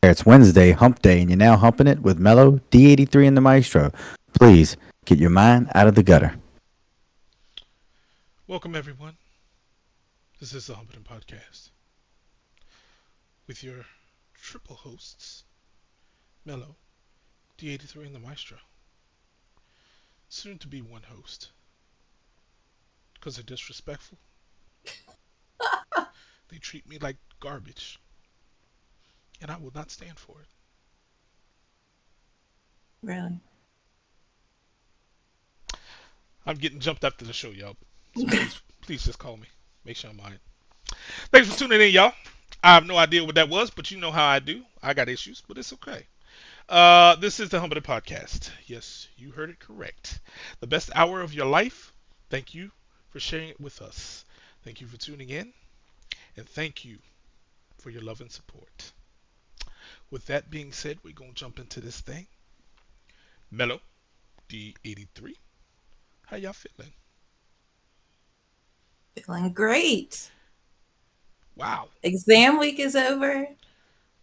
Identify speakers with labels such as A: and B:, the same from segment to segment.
A: It's Wednesday, hump day, and you're now humping it with Mello, D83, and the Maestro. Please get your mind out of the gutter.
B: Welcome, everyone. This is the Humpin Podcast with your triple hosts, Mello, D83, and the Maestro. Soon to be one host. Because they're disrespectful. They treat me like garbage. And I will not stand for it.
C: Really?
B: I'm getting jumped after the show, y'all. So please just call me. Make sure I'm on it. Thanks for tuning in, y'all. I have no idea what that was, but you know how I do. I got issues, but it's okay. This is the Humpin Podcast. Yes, you heard it correct. The best hour of your life. Thank you for sharing it with us. Thank you for tuning in, and thank you for your love and support. With that being said, we're gonna jump into this thing. Mello, D83. How y'all feeling?
C: Feeling great.
B: Wow.
C: Exam week is over.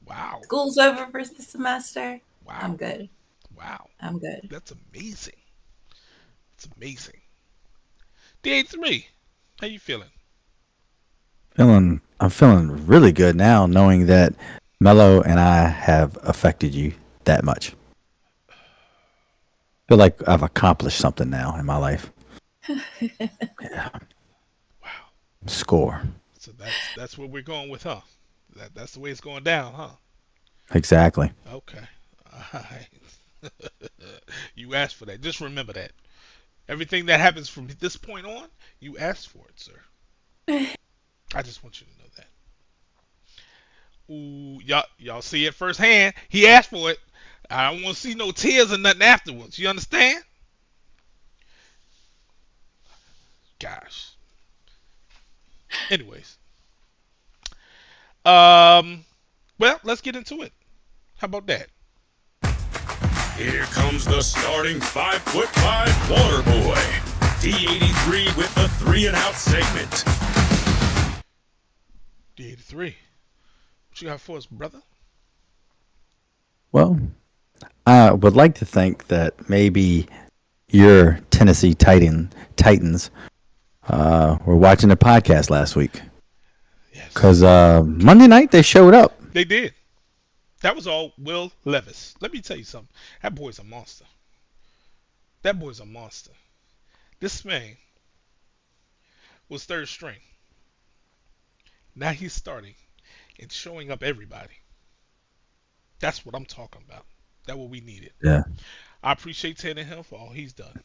B: Wow.
C: School's over for the semester.
B: Wow.
C: I'm good.
B: Wow.
C: I'm good.
B: That's amazing. It's amazing. D83, how you feeling?
A: I'm feeling really good now, knowing that Mello and I have affected you that much. Feel like I've accomplished something now in my life. Yeah.
B: Wow.
A: Score.
B: So that's where we're going with, huh? That's the way it's going down, huh?
A: Exactly.
B: Okay. All right. You asked for that. Just remember that. Everything that happens from this point on, you asked for it, sir. I just want you to know that. Ooh, y'all see it firsthand. He asked for it. I don't want to see no tears or nothing afterwards. You understand? Gosh. Anyways. Well, let's get into it. How about that?
D: Here comes the starting 5'5" water boy. D83 with the 3 and out segment.
B: D83. What you got for us, brother?
A: Well, I would like to think that maybe your Tennessee Titans were watching the podcast last week.
B: Yes.
A: Because Monday night they showed up.
B: They did. That was all Will Levis. Let me tell you something. That boy's a monster. That boy's a monster. This man was third string. Now he's starting and showing up everybody. That's what I'm talking about. That's what we needed.
A: Yeah.
B: I appreciate Tannehill for all he's done.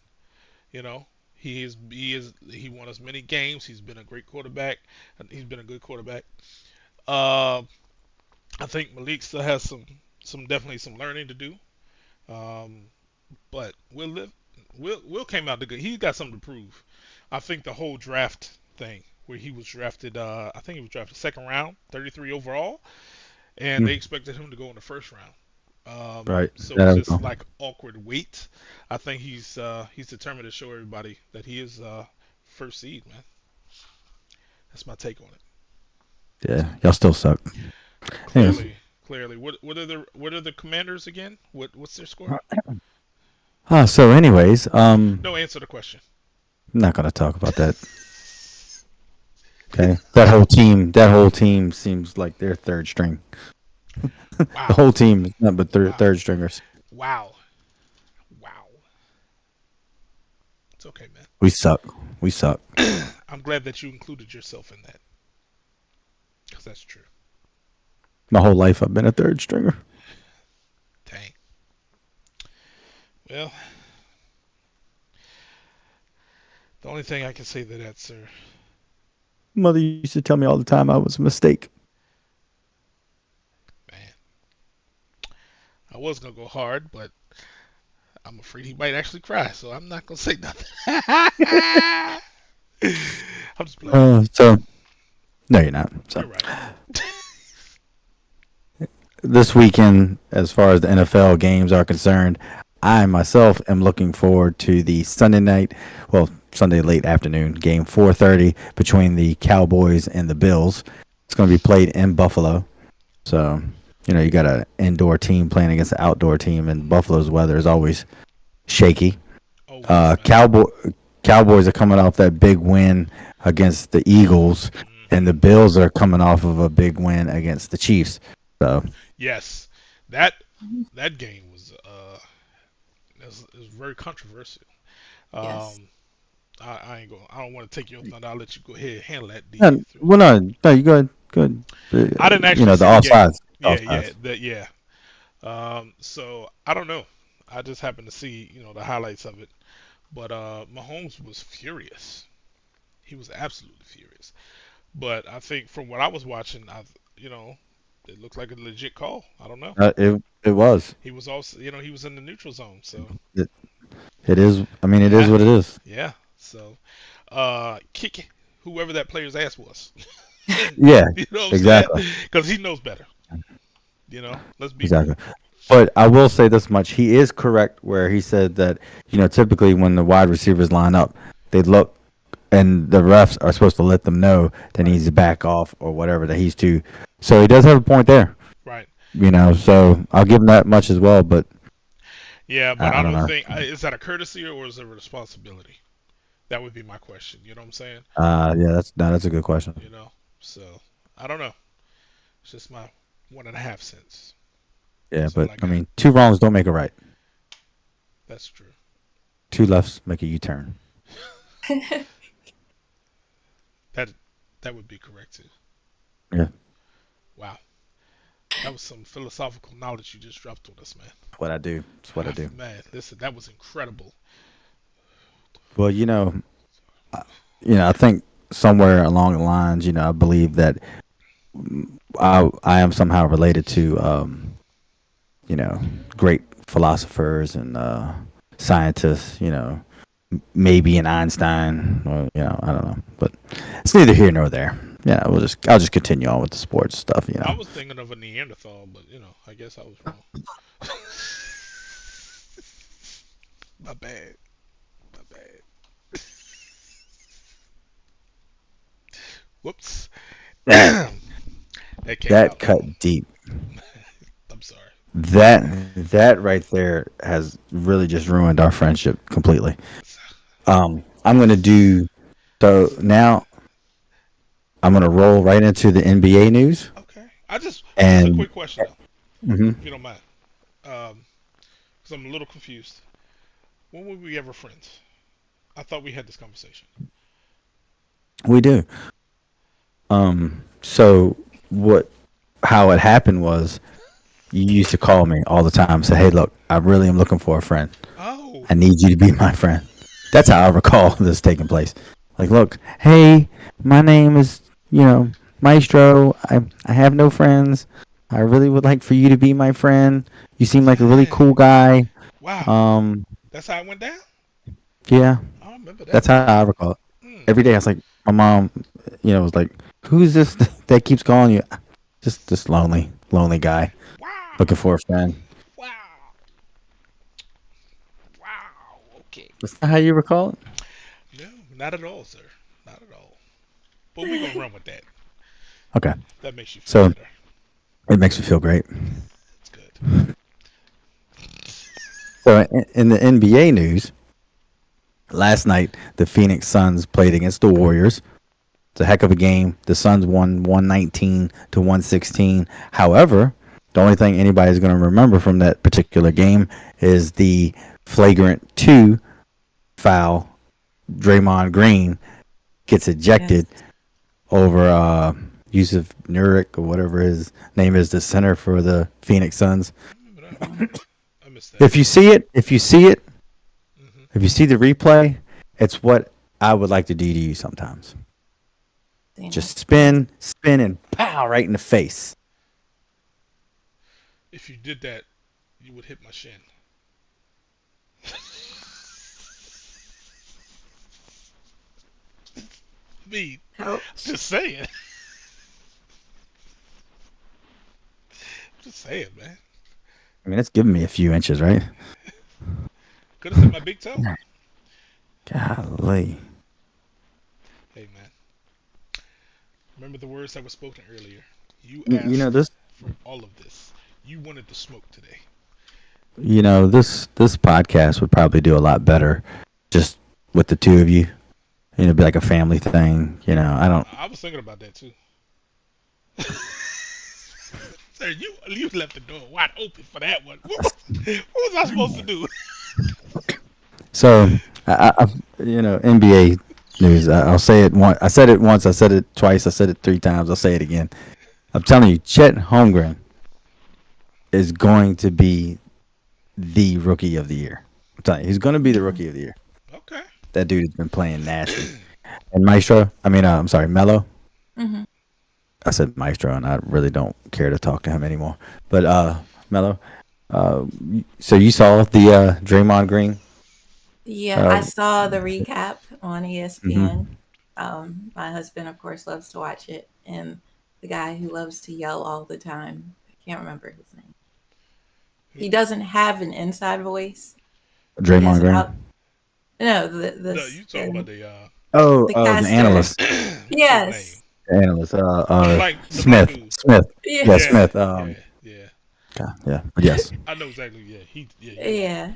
B: You know, he won us many games. He's been a great quarterback. He's been a good quarterback. I think Malik still has definitely some learning to do. But Will came out the good. He got something to prove. I think the whole draft thing where he was drafted, I think he was drafted second round, 33 overall, and they expected him to go in the first round.
A: Right.
B: So it's just like awkward wait. I think he's determined to show everybody that he is first seed, man. That's my take on it.
A: Yeah, y'all still suck.
B: Clearly. What are the Commanders again? What's their score?
A: So anyways,
B: No, answer the question.
A: I'm not gonna talk about that. Okay. That whole team seems like they're third string.
B: Wow.
A: The whole team is not but third stringers.
B: Wow. It's okay, man.
A: We suck.
B: I'm glad that you included yourself in that. Because that's true.
A: My whole life I've been a third stringer.
B: Dang. Well, the only thing I can say to that, sir.
A: Mother used to tell me all the time I was a mistake.
B: Man. I was going to go hard, but I'm afraid he might actually cry, so I'm not going to say nothing. I'm just playing.
A: No, you're not. So.
B: You're right.
A: This weekend, as far as the NFL games are concerned, I myself am looking forward to the Sunday late afternoon game, 4:30 between the Cowboys and the Bills. It's going to be played in Buffalo. So You got an indoor team playing against an outdoor team, and Buffalo's weather is always shaky.
B: Always, man.
A: Cowboys are coming off that big win against the Eagles, and the
B: Hmm.
A: Bills are coming off of a big win against the Chiefs. So
B: Yes, that that game was very controversial.
C: Yes.
B: Um, I ain't going. I don't want to take your thunder. I'll let you go ahead and handle that
A: yeah,
B: D3.
A: well, no, you go ahead, good.
B: I didn't actually
A: The
B: see the game.
A: offsides,
B: Yeah, yeah,
A: offsides.
B: yeah. So I don't know. I just happened to see, the highlights of it. But Mahomes was furious. He was absolutely furious. But I think from what I was watching, you know, it looked like a legit call. I don't know.
A: It was.
B: He was also, he was in the neutral zone. So
A: It, it is. I mean, it is
B: yeah,
A: what it is.
B: yeah. So kick whoever that player's ass was.
A: Yeah,
B: You know what I'm saying?
A: exactly,
B: Because he knows better. Let's be real.
A: exactly. But I will say this much: he is correct where he said that typically when the wide receivers line up, they look and the refs are supposed to let them know that he
B: Right,
A: needs to back off or whatever that he's too. So he does have a point there.
B: right.
A: So I'll give him that much as well. But
B: Yeah, but I
A: I don't
B: don't
A: know.
B: think is that a courtesy or is it a responsibility? That would be my question. You know what I'm saying?
A: Yeah, that's a good question.
B: You know. So I don't know. It's just my 1.5 cents.
A: Yeah,
B: That's all
A: but
B: I
A: I
B: got.
A: mean, two wrongs don't make a right.
B: That's true.
A: Two lefts make a U-turn.
B: That that would be correct too.
A: Yeah,
B: Wow, that was some philosophical knowledge you just dropped on us, man.
A: that's what I do. That's what I
B: Ah,
A: do.
B: man, listen, that was incredible.
A: Well, I- I think somewhere along the lines, I believe that I am somehow related to great philosophers and scientists. Maybe an Einstein, or I don't know, but it's neither here nor there. Yeah, I'll just continue on with the sports stuff.
B: I was thinking of a Neanderthal, but I guess I was wrong. My bad. My bad. Whoops.
A: that
B: That came
A: that
B: out wrong.
A: cut deep.
B: I'm sorry.
A: That that right there has really just ruined our friendship completely. I'm gonna do so now. I'm gonna roll right into the NBA news,
B: Okay. Just a
A: and
B: quick question though,
A: mhm,
B: if you don't mind, because I'm a little confused. When were we ever friends? I thought we had this conversation.
A: we do. So what? How it happened was you used to call me all the time, say, "Hey, look, I really am looking for a friend.
B: Oh.
A: I need you to be my friend." That's how I recall this taking place. Like, look, hey, my name is, Maestro. I have no friends. I really would like for you to be my friend. You seem like a really
B: Dang.
A: cool guy.
B: Wow.
A: Um,
B: That's how it went down.
A: yeah,
B: I remember that
A: that's how
B: now.
A: I recall it.
B: Hmm.
A: Every day I was like, my mom, was like, who's this that keeps calling you? Just this lonely guy looking
B: Wow.
A: for a friend.
B: Wow. Wow. Okay.
A: That's not how you recall it?
B: No, not at all, sir. Not at all. But we're gonna run with that.
A: Okay.
B: That makes you feel
A: So
B: better.
A: it makes me feel great.
B: It's good.
A: So in the NBA news, last night the Phoenix Suns played against the Warriors. It's a heck of a game. The Suns won 119 to 116. However, the only thing anybody's going to remember from that particular game is the flagrant 2 foul. Draymond Green gets ejected
C: Yes.
A: over Yusuf Nurkic or whatever his name is, the center for the Phoenix Suns.
B: I remember that. I missed that. Hmm.
A: If you see the replay, it's what I would like to do to you sometimes.
C: Dana.
A: Just spin, and pow right in the face.
B: If you did that, you would hit my shin. Me,
C: Ouch.
B: just saying. Just saying, man.
A: I mean, it's giving me a few inches, right?
B: Could have said my big toe.
A: Golly.
B: Hey, man. Remember the words that were spoken earlier. You
A: You know
B: asked
A: this.
B: from all of this? You wanted the smoke today.
A: This podcast would probably do a lot better just with the two of you. Be like a family thing. I don't.
B: I was thinking about that too. Sir, you left the door wide open for that one. What was I supposed to do?
A: So, NBA news. I'll say it once. I said it once. I said it twice. I said it 3 times. I'll say it again. I'm telling you, Chet Holmgren is going to be the rookie of the year. I'm telling you, he's going to be the rookie of the year.
B: Okay.
A: That dude has been playing nasty. And Maestro, I'm sorry, Melo.
C: Hmm.
A: I said Maestro, and I really don't care to talk to him anymore. But Melo, so you saw the Draymond Green?
C: Yeah, I saw the recap on ESPN.
A: Mhm.
C: My husband, of course, loves to watch it, and the guy who loves to yell all the time, I can't remember his name. He doesn't have an inside voice. He has
A: Draymond
C: an
A: Green.
C: out. No,
B: No, you talking about
C: the
A: The
C: caster.
A: analyst.
B: what's his name?
C: Yes.
A: The analyst.
B: The black
A: Smith.
B: dude.
A: Smith. Yeah,
C: Yes.
B: Yeah,
A: Smith.
B: yeah.
A: God, yeah. But yes.
B: I know exactly. Yeah, you're right.
C: Yeah.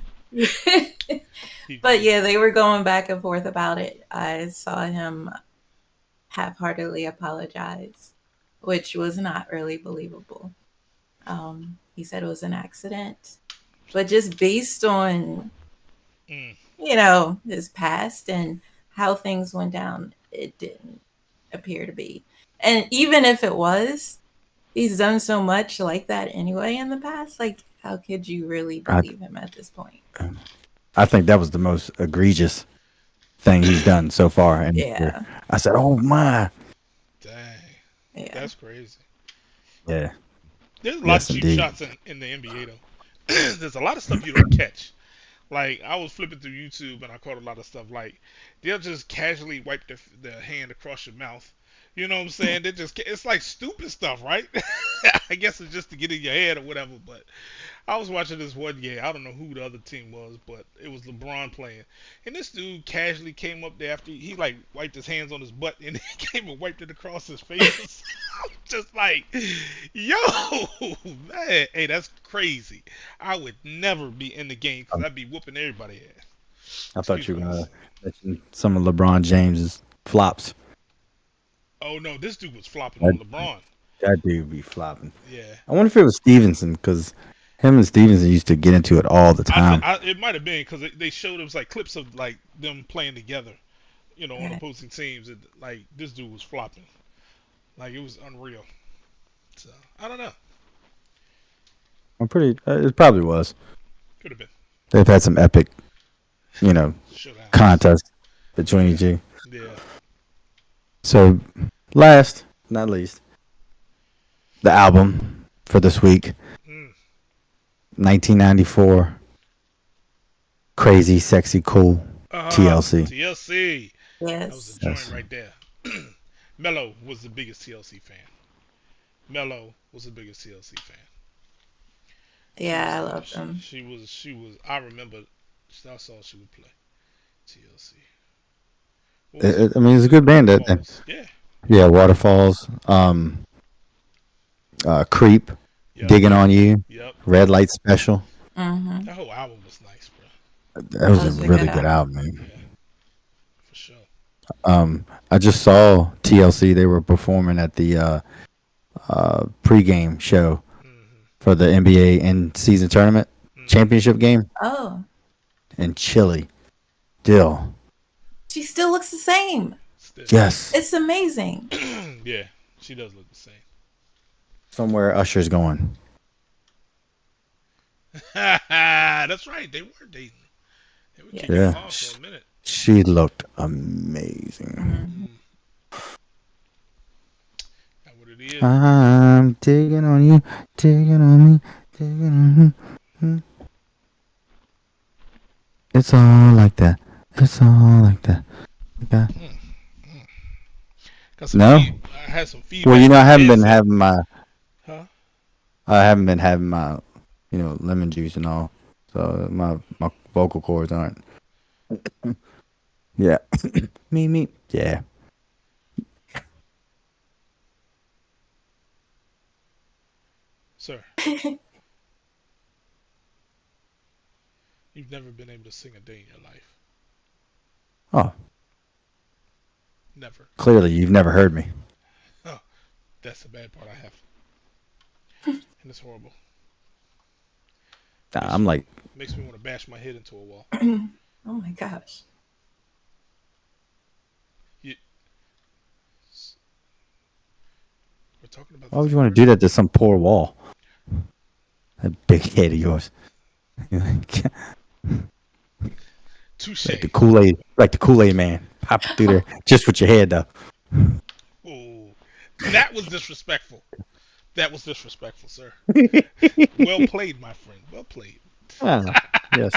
B: He,
C: But yeah, they were going back and forth about it. I saw him half-heartedly apologize, which was not really believable. He said it was an accident, but just based on
B: mm,
C: his past and how things went down, it didn't appear to be. And even if it was, he's done so much like that anyway in the past. Like, how could you really
A: I
C: believe him at this point?
A: I think that was the most egregious thing he's done so far. And
C: Yeah,
A: I said, "Oh my,
B: dang,
C: yeah.
B: that's crazy.
A: yeah,
B: There's a lot of
A: yes,
B: cheap
A: indeed."
B: shots in the NBA though. There's a lot of stuff you don't catch. Like I was flipping through YouTube and I caught a lot of stuff. Like they'll just casually wipe their hand across your mouth. You know what I'm saying? They just it's like stupid stuff, right? I guess it's just to get in your head or whatever. But I was watching this one game. I don't know who the other team was, but it was LeBron playing. And this dude casually came up there after he like wiped his hands on his butt and he came and wiped it across his face. I'm just like, yo, man, hey, that's crazy. I would never be in the game because
A: Um,
B: I'd be whooping everybody ass.
A: I thought
B: Excuse
A: you
B: my
A: were
B: language.
A: gonna mention some of LeBron James's flops.
B: Oh no, this dude was flopping
A: That
B: on LeBron.
A: that dude be flopping.
B: Yeah.
A: I wonder if it was Stevenson because him and Stevenson used to get into it all the time.
B: It might have been because they showed it was like clips of like them playing together, on
C: Right.
B: opposing teams. And like this dude was flopping, like it was unreal. So I don't know,
A: I'm pretty. It probably was.
B: could have been
A: They've had some epic, you know,
B: shutouts.
A: contests between you
B: Yeah,
A: two.
B: yeah.
A: So, last not least, the album for this week,
B: Mm.
A: 1994, Crazy, Sexy, Cool, TLC.
B: TLC. That was
C: Yes.
B: the joint
A: Yes.
B: right there. Mello was the biggest TLC fan. Mello was the biggest TLC fan.
C: Yeah, I love them.
B: She was. I remember. That's all she would play. TLC. What was it?
A: I mean, it's a good band.
B: Waterfalls. Yeah.
A: Yeah, Waterfalls, Creep,
B: Yep.
A: Digging on You,
B: Yep.
A: Red Light Special.
C: Hmm.
B: That whole album was nice, bro.
A: That was
C: That was
A: a
C: a
A: really
C: good
A: good
C: album.
A: album, man.
B: Yeah, for sure.
A: I just saw TLC. They were performing at the pregame show
B: Hmm.
A: for the NBA in season tournament
B: Hmm.
A: championship game
C: Oh,
A: in Chile. Dill.
C: she still looks the same.
B: Still.
A: Yes.
C: It's amazing.
B: Yeah, she does look the same.
A: Somewhere Usher's going.
B: That's right. They were dating. They were
C: Yeah.
B: kicking
A: Yeah.
B: it off for a minute.
A: She looked amazing.
C: Mhm.
B: That's what it is.
A: I'm digging on you, digging on me, digging on you. It's all like that. It's all like that. Okay.
B: Got some
A: No?
B: I had some feedback.
A: Well, I haven't
B: Kids
A: been
B: said-
A: having my
B: Huh?
A: lemon juice and all. So my vocal cords aren't. Yeah. Me. Yeah.
B: Sir, you've never been able to sing a day in your life.
A: Oh,
B: Never.
A: clearly you've never heard me.
B: Oh, that's the bad part I have. And it's horrible.
A: Nah,
B: Makes,
A: I'm like,
B: makes me want to bash my head into a wall.
C: Oh my gosh.
B: You, we're talking about the
A: why would
B: same
A: you want to do
B: person?
A: that to some poor wall? That big head of yours.
B: Touche.
A: Like the Kool Aid man, pop it through there just with your head though.
B: Oh, that was disrespectful. That was disrespectful, sir. Well played, my friend. Well played.
A: Ah, yes.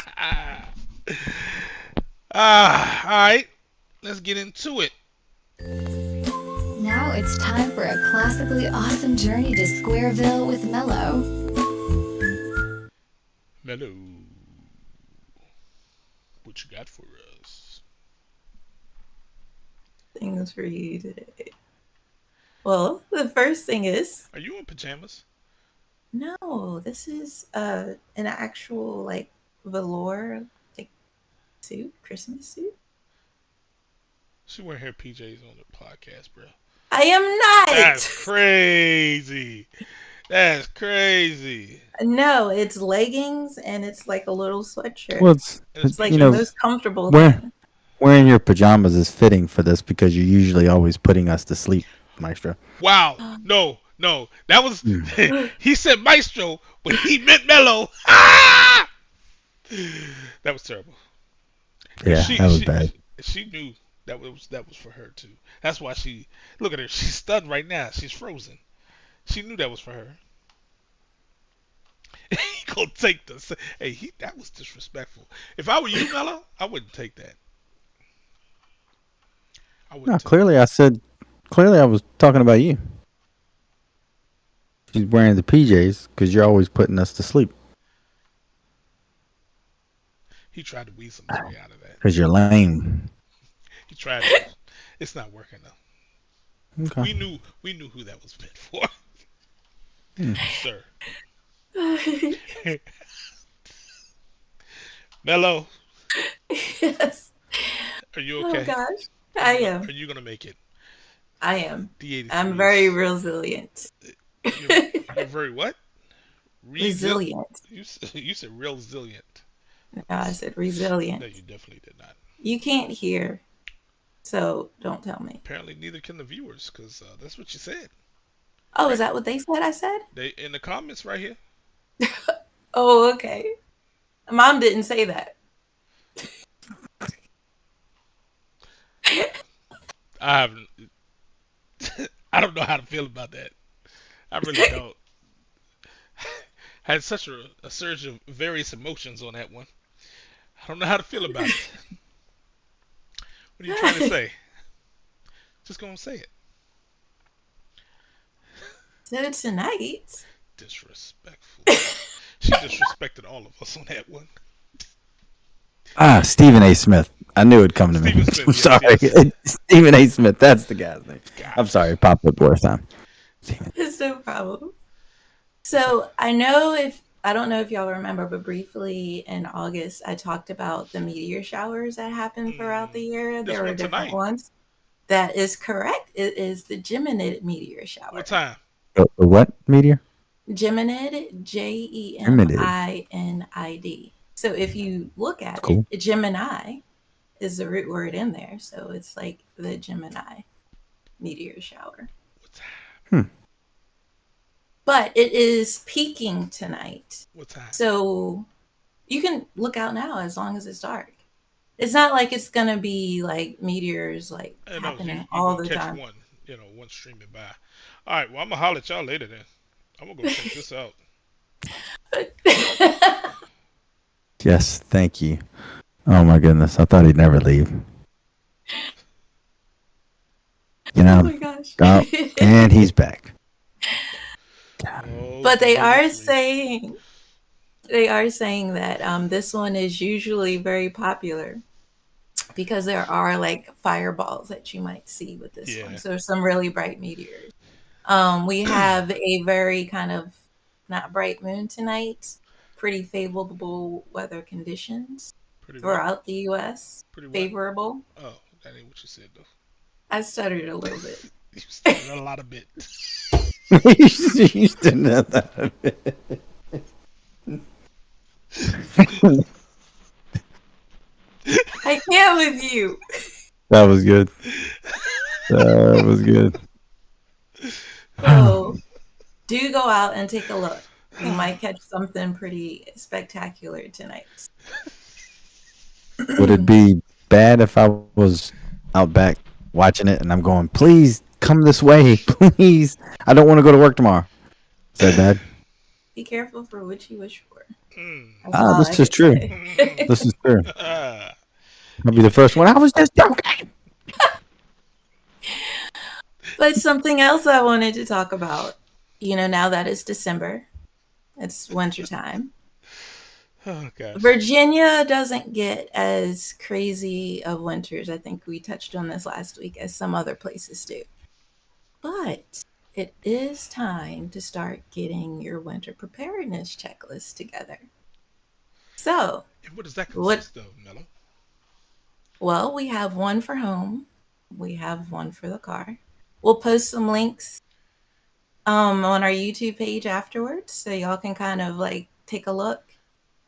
B: All right. Let's get into it.
E: Now it's time for a classically awesome journey to Squareville with Mello.
B: Mellow. What you got for us?
C: Things for you today. Well, the first thing is
B: Are you in pajamas?
C: no. This is an actual like velour like suit, Christmas suit.
B: She wearing her PJs on the podcast, bro.
C: I am
B: That's
C: not.
B: crazy. That's crazy.
C: No, it's leggings and it's like a little sweatshirt.
A: Well,
B: And it's
C: It's like
A: you
C: the
A: know,
B: PJs.
C: most comfortable
A: where
C: thing.
A: wearing your pajamas is fitting for this because you're usually always putting us to sleep, Maestro.
B: Wow. No, no. That was
A: Mm.
B: he said maestro, but he meant mellow. Ah! That was terrible. And
A: Yeah, that was bad.
B: she knew that was for her too. That's why she look at her. She's stunned right now. She's frozen. She knew that was for her. He gonna take this. Hey, that was disrespectful. If I were you, Mello, I wouldn't take that. I
A: No,
B: wouldn't take.
A: clearly I was talking about you. She's wearing the PJs because you're always putting us to sleep
B: He tried to weasel his way out of that.
A: because you're lame.
B: He tried to. It's not working though.
A: Okay.
B: We knew who that was meant for, sir. Mello,
C: Yes.
B: are you
C: Oh
B: okay?
C: gosh. I
B: Are
C: am.
B: you gonna make it?
C: I am.
B: D83.
C: I'm very resilient.
B: You're very what?
C: Resilient.
B: You said real resilient.
C: No, I said
B: No,
C: resilient.
B: you definitely did not.
C: You can't hear, so don't tell me.
B: Apparently, neither can the viewers, because that's what you said.
C: Oh, is that what they said I said?
B: They in the comments right here.
C: Oh, okay. Mom didn't say that.
B: I haven't. I don't know how to feel about that. I really don't. Had such a surge of various emotions on that one. I don't know how to feel about it. What are you trying to say? Just gonna say it.
C: So tonight.
B: Disrespectful. She disrespected all of us on that one.
A: Ah, Stephen A. Smith. I knew it'd come to me.
B: Stephen Smith,
A: I'm
B: yes,
A: sorry.
B: yes.
A: Stephen A. Smith. That's the guy's name.
B: God.
A: I'm sorry. Pop up worst time.
C: It's no problem. So I don't know if y'all remember, but briefly in August I talked about the meteor showers that happen throughout the year.
B: This
C: There were
B: one
C: different
B: tonight.
C: ones. That is correct. It is the Geminid meteor shower.
B: What time?
A: The what meteor?
C: Geminid, Geminid. So if you look at
A: Cool.
C: it, Gemini is the root word in there. So it's like the Gemini meteor shower.
B: What time?
C: But it is peaking tonight.
B: What time?
C: So you can look out now as long as it's dark. It's not like it's going to be like meteors like
B: I know,
C: happening
B: you
C: all
B: gonna
C: the
B: catch
C: time.
B: one, one streaming by. All right, well, I'm gonna holler at y'all later then. I'm gonna go check this out.
A: Yes. Thank you. Oh my goodness. I thought he'd never leave. You
C: Oh
A: know.
C: my gosh.
A: Oh, and he's back.
B: Oh,
C: But they are
B: D83.
C: saying that this one is usually very popular because there are like fireballs that you might see with this
B: Yeah.
C: one. So some really bright meteors. We have a very kind of not bright moon tonight. Pretty favorable weather conditions
B: Pretty what?
C: throughout the U.S.
B: Pretty what?
C: Favorable.
B: Oh, that ain't what you said though.
C: I stuttered a little bit.
B: You started a lot of bit.
A: You still know that.
C: I can't with you.
A: That was good. That was good.
C: So do go out and take a look. You might catch something pretty spectacular tonight.
A: Would it be bad if I was out back watching it and I'm going, please come this way, please? I don't want to go to work tomorrow. Is that bad?
C: Be careful for what you wish for.
B: Mm.
C: That's all I
A: This is
C: can
A: true.
C: say.
A: This is true.
B: Ah,
A: I'll be the first one. I was just joking.
C: But something else I wanted to talk about, now that it's December, it's wintertime.
B: oh gosh.
C: Virginia doesn't get as crazy of winters. I think we touched on this last week, as some other places do. But it is time to start getting your winter preparedness checklist together. So,
B: And what does that
C: what?
B: consist of, Mello?
C: Well, we have one for home. We have one for the car. We'll post some links on our YouTube page afterwards, so y'all can kind of like take a look,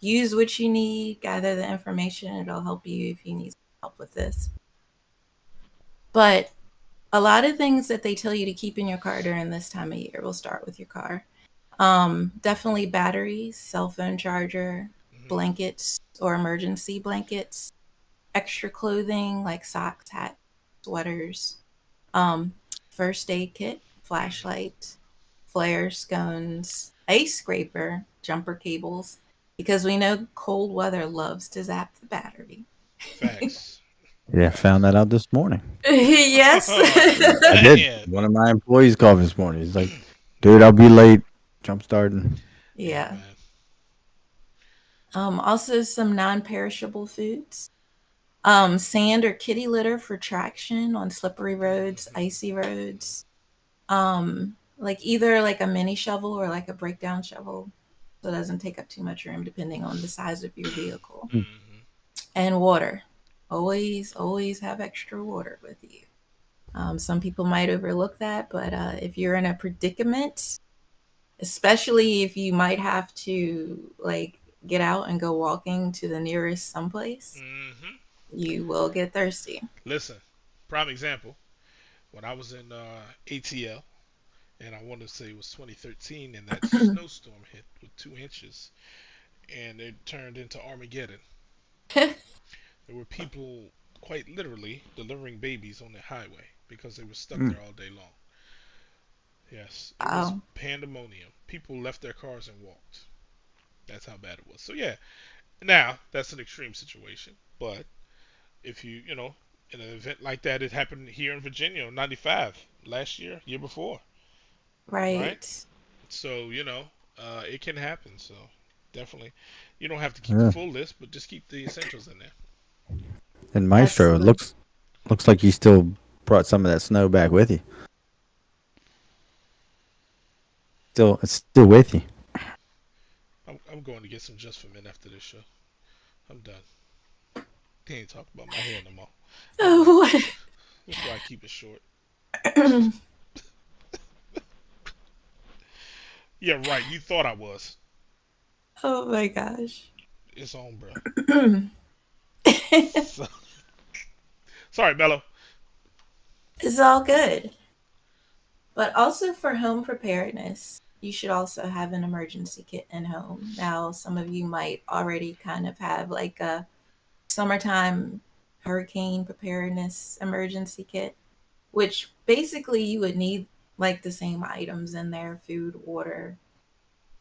C: use what you need, gather the information. It'll help you if you need help with this. But a lot of things that they tell you to keep in your car during this time of year. We'll start with your car. Definitely batteries, cell phone charger, blankets or emergency blankets, extra clothing like socks, hats, sweaters, first aid kit, flashlight, flares, scones, ice scraper, jumper cables, because we know cold weather loves to zap the battery.
B: Facts.
A: Yeah, found that out this morning.
C: Yes.
A: I did. One of my employees called me this morning. He's like, dude, I'll be late. Jump starting.
C: Yeah.
B: Man.
C: Also some non-perishable foods. Sand or kitty litter for traction on slippery roads, icy roads. Like either like a mini shovel or like a breakdown shovel, so it doesn't take up too much room depending on the size of your vehicle.
B: Mhm.
C: And water. Always have extra water with you. Some people might overlook that, but if you're in a predicament, especially if you might have to like get out and go walking to the nearest someplace,
B: Mhm.
C: you will get thirsty.
B: Listen, prime example. When I was in ATL, and I want to say it was 2013, and that snowstorm hit with 2 inches, and it turned into Armageddon. There were people quite literally delivering babies on the highway because they were stuck there all day long. Yes, it was
C: Wow.
B: pandemonium. People left their cars and walked. That's how bad it was. So yeah, now that's an extreme situation, but if in an event like that, it happened here in Virginia in '95, last year, year before, right?
C: Right.
B: So it can happen. So definitely, you don't have to keep the
A: Yeah.
B: full list, but just keep the essentials in there.
A: And Maestro, it
C: Absolutely.
A: looks like you still brought some of that snow back with you. It's still with you.
B: I'm going to get some just for men after this show. I'm done. Can't talk about my hair no more. I'm done.
C: Oh,
B: That's why I keep it short.
C: what?
B: Yeah, right. You thought I was.
C: Oh my gosh.
B: It's on, bro. So, sorry, Mello.
C: It's all good. But also for home preparedness, you should also have an emergency kit in home. Now, some of you might already kind of have like a summertime hurricane preparedness emergency kit, which basically you would need like the same items in there: food, water,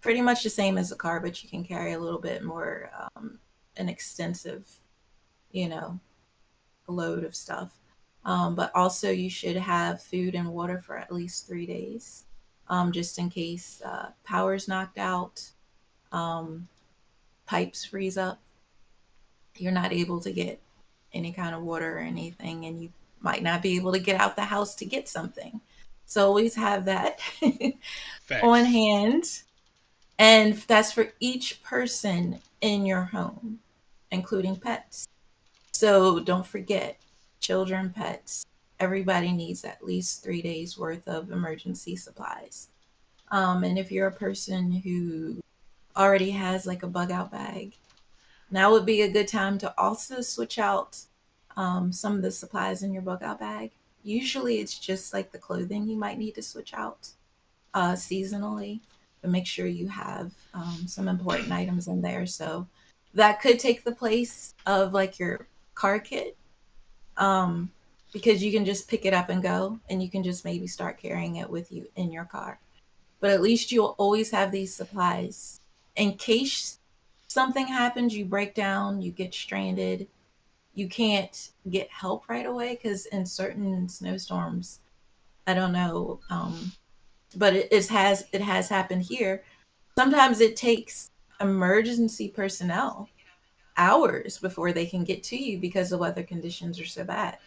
C: pretty much the same as a car, but you can carry a little bit more, an extensive, you know, load of stuff. But also, you should have food and water for at least 3 days, just in case power's knocked out, um, pipes freeze up, you're not able to get any kind of water or anything, and you might not be able to get out the house to get something. So always have that on
B: Facts.
C: hand. And that's for each person in your home, including pets. So don't forget, children, pets, everybody needs at least 3 days worth of emergency supplies. And if you're a person who already has like a bug out bag, now would be a good time to also switch out some of the supplies in your bug out bag. Usually it's just like the clothing you might need to switch out seasonally, but make sure you have some important items in there. So that could take the place of like your car kit, um, because you can just pick it up and go, and you can just maybe start carrying it with you in your car. But at least you'll always have these supplies in case something happens, you break down, you get stranded, you can't get help right away because in certain snowstorms, I don't know, but it has happened here. Sometimes it takes emergency personnel hours before they can get to you because the weather conditions are so bad.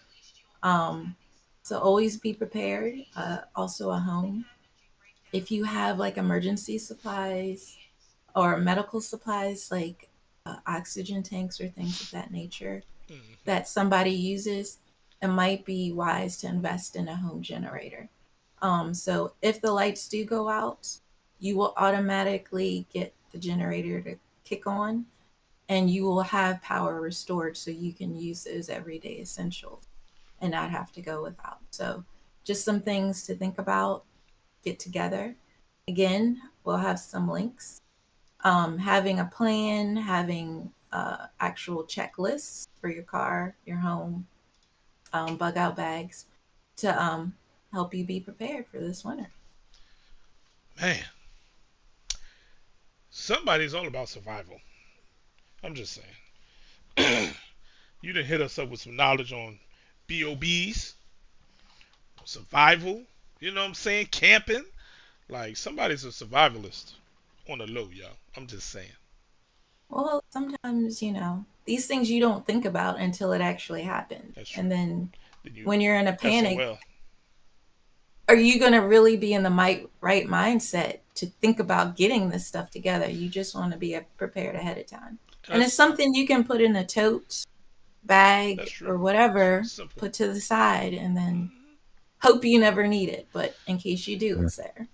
C: Um, so always be prepared. Also, a home. If you have like emergency supplies or medical supplies like oxygen tanks or things of that nature
B: Hmm.
C: that somebody uses, it might be wise to invest in a home generator. So if the lights do go out, you will automatically get the generator to kick on and you will have power restored so you can use those everyday essentials and not have to go without. So just some things to think about, get together. Again, we'll have some links. Having a plan, having actual checklists for your car, your home, bug out bags to help you be prepared for this winter.
B: Man, somebody's all about survival. I'm just saying. You done hit us up with some knowledge on BOBs, survival. You know what I'm saying? Camping. Like somebody's a survivalist on the low, y'all. I'm just saying.
C: Well, sometimes, these things you don't think about until it actually happens.
B: That's true.
C: And then
B: Then you
C: when you're in a panic,
B: SOL.
C: are you going to really be in the right mindset to think about getting this stuff together? You just want to be prepared ahead of time. And it's
B: That's
C: something you can put in a tote,
B: that's
C: bag,
B: true.
C: or
B: It's
C: whatever,
B: simple.
C: put to the side, and then
B: Hmm.
C: hope you never need it. But in case you do,
A: Yeah.
C: it's there.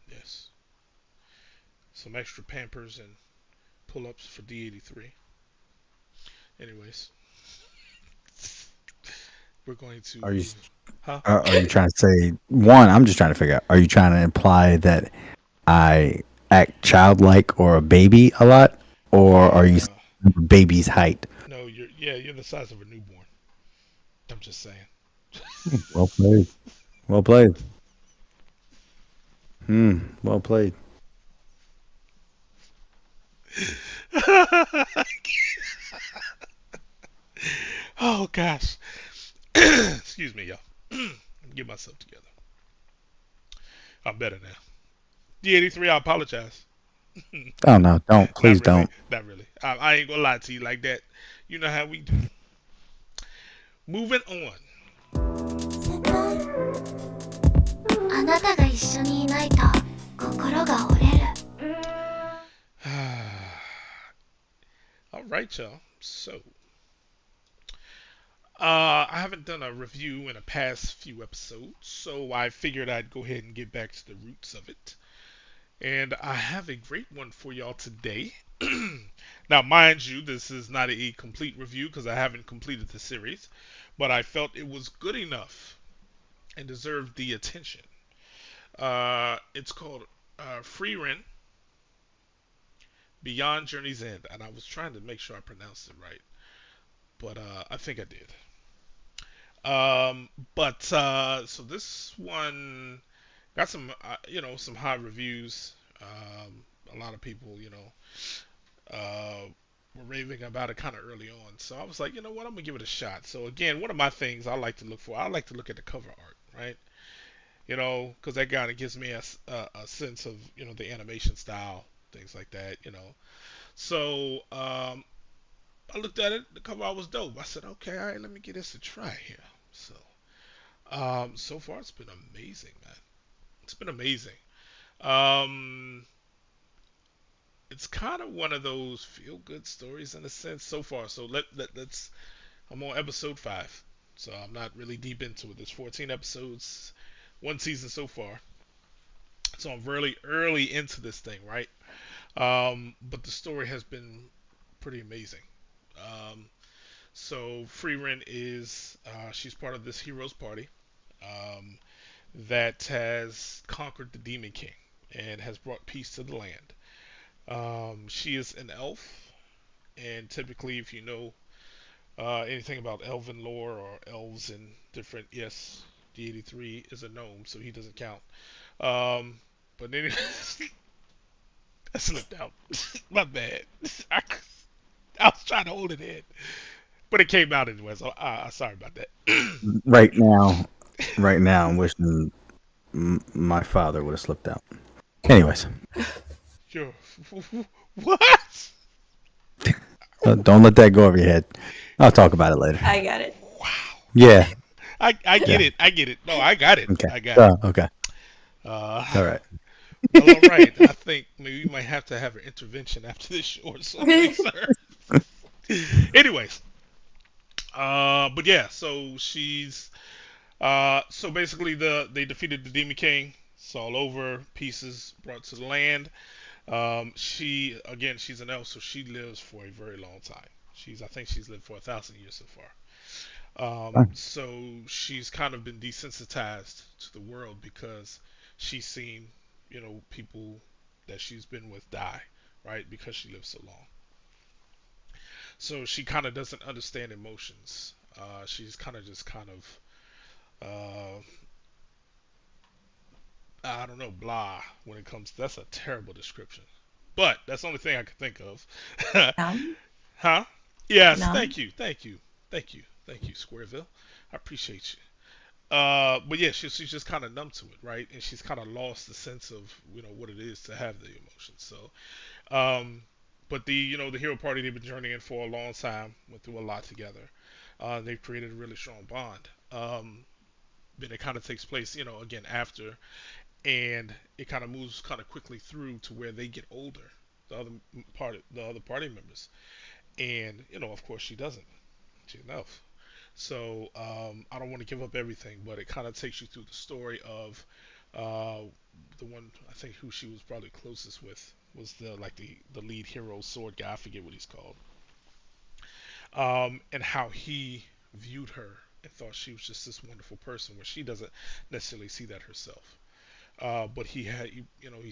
B: Yes. Some extra Pampers and pull-ups for D83. Anyways, we're going to
A: Are you
B: move. Huh?
A: are you trying to say one? I'm just trying to figure out. Are you trying to imply that I act childlike or a baby a lot, or are you
B: Uh,
A: saying baby's height?
B: no, you're the size of a newborn. I'm just saying.
A: Well played. Well played. Well played.
B: Oh gosh. Excuse me, y'all. Get myself together. I'm better now. D83, I apologize.
A: Oh no, don't.
B: Not
A: Please
B: really.
A: don't.
B: Not really. I ain't gonna lie to you like that. You know how we do. Moving on.
E: 先輩、あなたが一緒にいないと心が折れる。
B: All right, y'all. So, I haven't done a review in the past few episodes, so I figured I'd go ahead and get back to the roots of it. And I have a great one for y'all today. Now, mind you, this is not a complete review because I haven't completed the series, but I felt it was good enough and deserved the attention. It's called Free Rent Beyond Journey's End, and I was trying to make sure I pronounced it right, but I think I did. But so this one got some, some high reviews. A lot of people, uh, were raving about it kind of early on. So I was like, you know what, I'm gonna give it a shot. So again, one of my things I like to look for, I like to look at the cover art, right? Because that kind of gives me a sense of, the animation style, things like that. So I looked at it, the cover art was dope. I said, okay, all right, let me give this a try here. So far it's been amazing, man. It's been amazing. Um, It's kind of one of those feel good stories in a sense so far. So let's I'm on episode 5. So I'm not really deep into it. There's 14 episodes, one season so far. So I'm really early into this thing, right? But the story has been pretty amazing. Um, so Freerin is she's part of this heroes party um, that has conquered the Demon King and has brought peace to the land. She is an elf, and typically, if you know anything about elven lore or elves and different, yes, D83 is a gnome, so he doesn't count. Um, but anyway, I slipped out. My bad. I, I was trying to hold it in, but it came out anyway. So sorry about that.
A: Right now, right now, I'm wishing my father would have slipped out. Anyways,
B: Yo, what?
A: don't let that go over your head. I'll talk about it later.
C: I got it.
B: Wow.
A: Yeah.
B: I get
A: Yeah.
B: it. I get it. No, I got it.
A: Okay.
B: I got it.
A: Okay.
B: Uh,
A: All right.
B: well, all right. I think maybe we might have to have an intervention after this show or something, sir. Anyways, but yeah, so she's so basically they defeated the Demon King. It's all over. Pieces brought to the land. She's an elf, so she lives for a very long time. I think she's lived for 1,000 years so far. So she's kind of been desensitized to the world because she's seen, people that she's been with die, right? Because she lived so long. So she kind of doesn't understand emotions. She's kind of just kind of, I don't know, blah when it comes. That's a terrible description, but that's the only thing I can think of.
C: Numb?
B: Huh? Yes.
C: Numb?
B: Thank you, Squareville. I appreciate you. But yeah, she's just kind of numb to it, right? And she's kind of lost the sense of what it is to have the emotions. So, um, but the hero party they've been journeying for a long time, went through a lot together. They've created a really strong bond. Then it kind of takes place, again after, and it kind of moves kind of quickly through to where they get older. The other party members, and of course she doesn't. She's enough. So I don't want to give up everything, but it kind of takes you through the story of uh, the one I think who she was probably closest with was the lead hero sword guy. I forget what he's called. And how he viewed her and thought she was just this wonderful person, where she doesn't necessarily see that herself. But he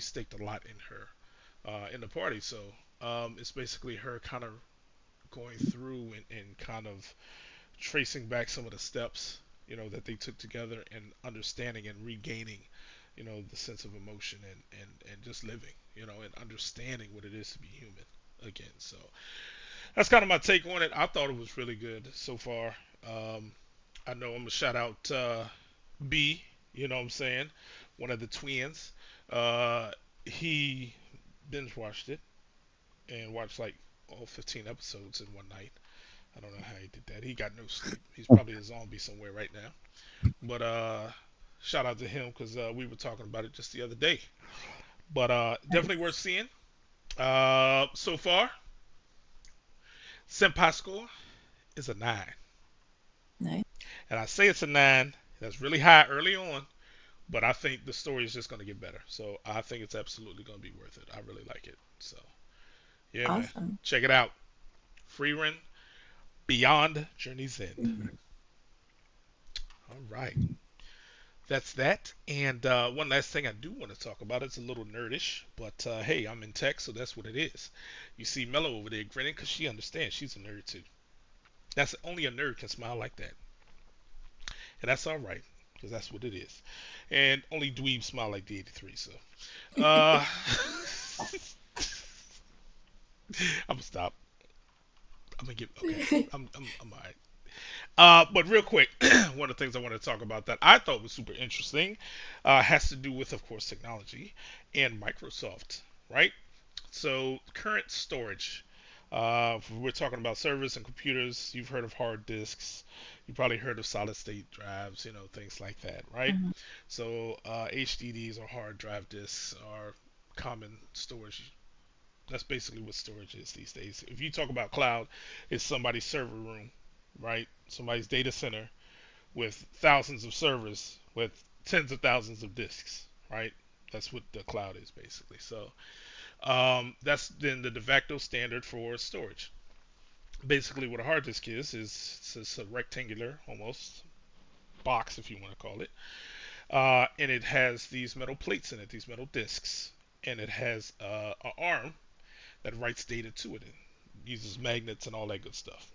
B: staked a lot in her in the party. So it's basically her kind of going through and kind of tracing back some of the steps that they took together and understanding and regaining the sense of emotion and just living and understanding what it is to be human again. So that's kind of my take on it. I thought it was really good so far. um, I know I'm gonna shout out B, what I'm saying, one of the twins. He binge watched it and watched like all 15 episodes in one night. I don't know how he did that. He got no sleep. He's probably a zombie somewhere right now. But shout out to him because we were talking about it just the other day. But definitely worth seeing. So far, Senpai score is a 9.
C: Nice.
B: And I say it's a 9. That's really high early on. But I think the story is just going to get better. So I think it's absolutely going to be worth it. I really like it. So, yeah, man.
C: Awesome.
B: Check it out. Free Run Beyond Journey's End. All right. That's that. And one last thing I do want to talk about. It's a little nerdish, but hey, I'm in tech, so that's what it is. You see Mello over there grinning because she understands she's a nerd too. That's only a nerd can smile like that, and that's all right because that's what it is. And only dweebs smile like the 83. So, uh, I'm gonna stop. I'm gonna give. Okay, I'm alright. But real quick, one of the things I want to talk about that I thought was super interesting has to do with, of course, technology and Microsoft, right? So, current storage. We're talking about servers and computers. You've heard of hard disks. You probably heard of solid state drives, things like that, right?
C: Mhm.
B: So, HDDs or hard drive disks are common storage That's basically what storage is these days. If you talk about cloud, it's somebody's server room, right? Somebody's data center with thousands of servers with tens of thousands of disks, right? That's what the cloud is basically. So that's then the de facto standard for storage. Basically, what a hard disk is it's a rectangular almost box, if you want to call it, and it has these metal plates in it, these metal disks, and it has an arm that writes data to it and uses magnets and all that good stuff.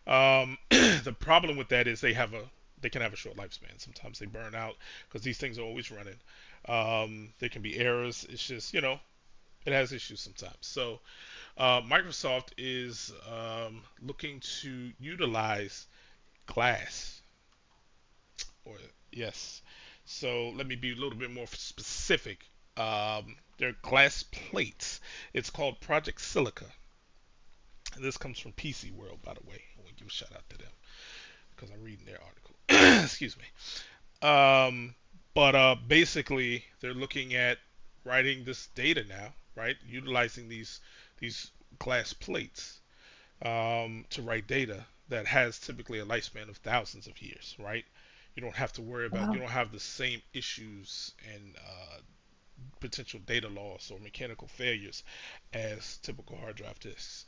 B: The problem with that is they can have a short lifespan. Sometimes they burn out because these things are always running. There can be errors. It's just it has issues sometimes. So Microsoft is looking to utilize glass, or yes. So let me be a little bit more specific. They're glass plates. It's called Project Silica. And this comes from PC World, by the way. I want to give a shout out to them because I'm reading their article. Excuse me. But basically, they're looking at writing this data now, right? Utilizing these glass plates to write data that has typically a lifespan of thousands of years, right? You don't have to worry about, you
C: Wow.
B: don't have the same issues and potential data loss or mechanical failures as typical hard drive disks.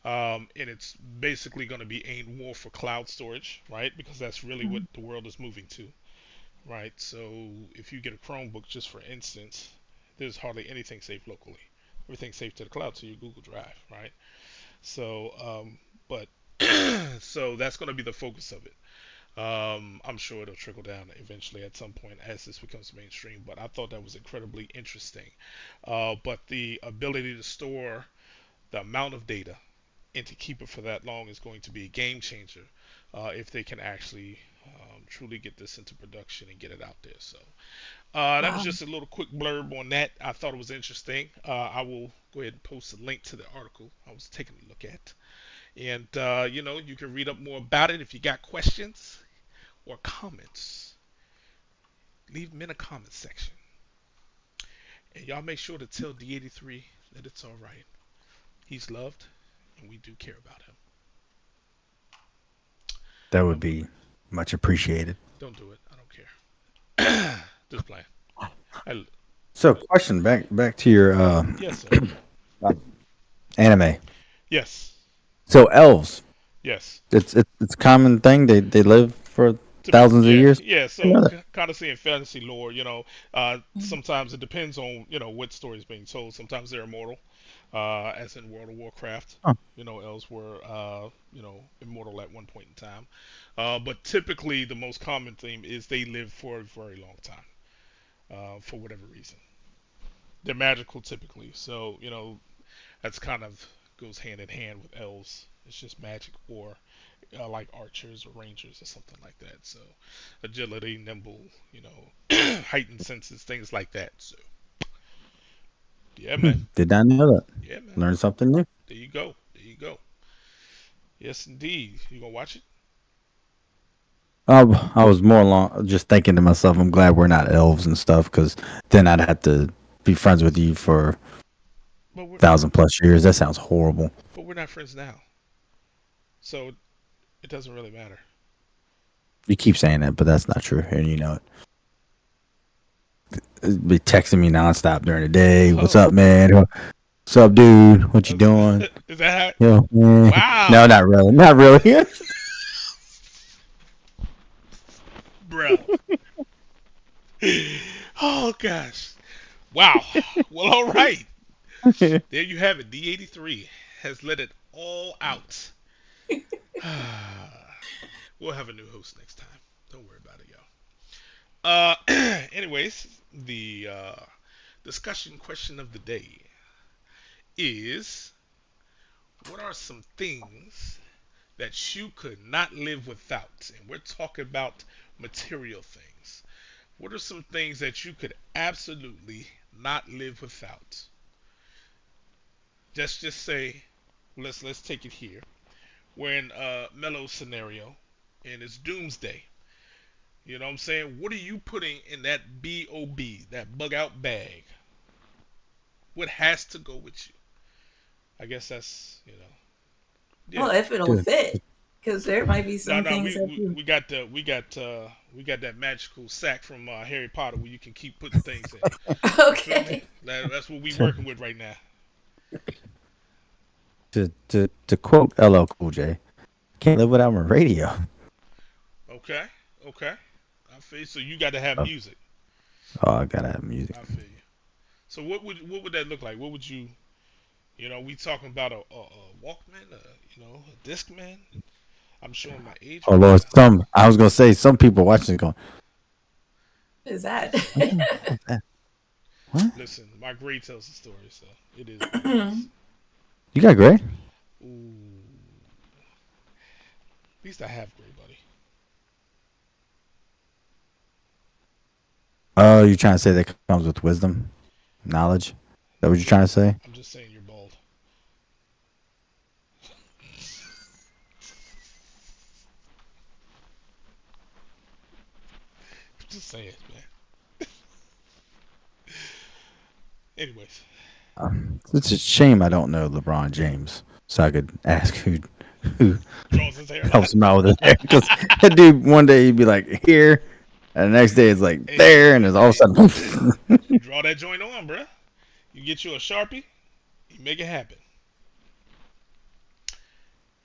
B: And it's basically going to be aimed more for cloud storage, right? Because that's really what
C: Mhm.
B: the world is moving to, right? So if you get a Chromebook, just for instance, there's hardly anything saved locally. Everything's saved to the cloud, to your Google Drive, right? So, but so that's going to be the focus of it. I'm sure it'll trickle down eventually at some point as this becomes mainstream. But I thought that was incredibly interesting. But the ability to store the amount of data and to keep it for that long is going to be a game changer if they can actually truly get this into production and get it out there. So that was
C: Wow.
B: just a little quick blurb on that. I thought it was interesting. I will go ahead and post a link to the article I was taking a look at. And, you can read up more about it. If you got questions or comments, leave them in the comments section. And y'all make sure to tell D83 that it's all right. He's loved, and we do care about him.
A: That would
B: Don't,
A: be much appreciated.
B: don't do it. I don't care. Just playing. I,
A: So, question back to your
B: yes, sir.
A: anime.
B: Yes.
A: So, elves.
B: Yes.
A: It's a common thing. They live for thousands of
B: Yeah,
A: years.
B: yeah.
A: I
B: So
A: know that.
B: kind of seeing fantasy lore, sometimes it depends on what story is being told. Sometimes they're immortal, as in World of Warcraft.
A: Huh.
B: Elves were immortal at one point in time. But typically, the most common theme is they live for a very long time, for whatever reason. They're magical typically, so that's kind of goes hand in hand with elves. It's just magic or like archers or rangers or something like that. So agility, nimble, heightened senses, things like that. So yeah, man.
A: Did not know that.
B: Yeah, man.
A: Learn something new.
B: There you go. There you go. Yes, indeed. You gonna watch it?
A: I was more along just thinking to myself, I'm glad we're not elves and stuff, because then I'd have to be friends with you for
B: But we're
A: 1,000+ years. That sounds horrible.
B: not friends now, so it doesn't really matter.
A: You keep saying that, but that's not true, and you know it. Be texting me nonstop during the day. What's
B: Oh,
A: up, man? What's up, dude? What you
B: is,
A: doing?
B: is that
A: Yo,
B: how?
A: man. No,
B: Wow,
A: not really. Not really.
B: bro. Oh gosh. Wow. Well, all right. There you have it. D83 has let it all out. We'll have a new host next time. Don't worry about it, y'all. Anyways, the discussion question of the day is: what are some things that you could not live without? And we're talking about material things. What are some things that you could absolutely not live without? Just say, let's take it here. We're in Mellow scenario, and it's doomsday. You know what I'm saying? What are you putting in that BOB, that bug out bag? What has to go with you? I guess that's yeah.
C: Well, if it'll
A: Good.
C: fit, because there might be
B: No,
C: some
B: no,
C: things
B: we
C: that
B: we,
C: you.
B: we got the we got that magical sack from Harry Potter where you can keep putting things in. You feel me?
C: Okay.
B: That's what we
A: To,
B: working with right now.
A: to quote LL Cool J, can't live without my radio.
B: Okay, okay. I feel you. So you got to have
A: Oh,
B: music.
A: I gotta have music.
B: I feel you. So what would that look like? What would you we talking about a Walkman, a Discman? I'm showing my age
A: Oh
B: right
A: Lord,
B: now.
A: I was gonna say some people watching it going,
C: What is that?
A: what the hell is that? What?
B: Listen, my grade tells the story, so it is what it is.
A: You got gray?
B: Ooh, at least I have gray, buddy.
A: Oh, you trying to say that comes with wisdom, knowledge? Is that what you're trying to say?
B: I'm just saying you're bald. Just saying, man. Anyways,
A: It's a shame I don't know LeBron James, so I could ask who
B: draws his hairline.
A: helps him out with his hair. Because that dude, one day he'd be like here, and the next day it's like
B: Hey,
A: there, and it's all of a
B: hey,
A: sudden.
B: you draw that joint on, bruh. You get you a Sharpie, you make it happen.